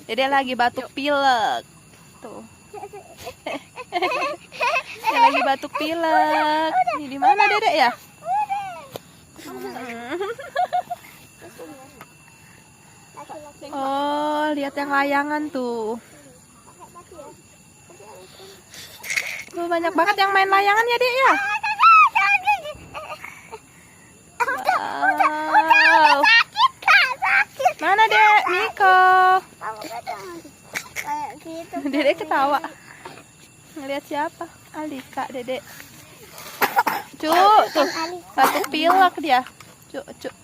Dedek lagi batuk pilek. Tuh. Dia lagi batuk pilek. Ini di mana Dedek ya? Oh, lihat yang layangan tuh. Tuh banyak banget yang main layangan ya, Dek ya? Wow. Mana Dek? Miko. Dedek ketawa. Ngeliat siapa? Alika, Dedek. Cuk, tuh. Batuk pilek dia. Cuk, cuk.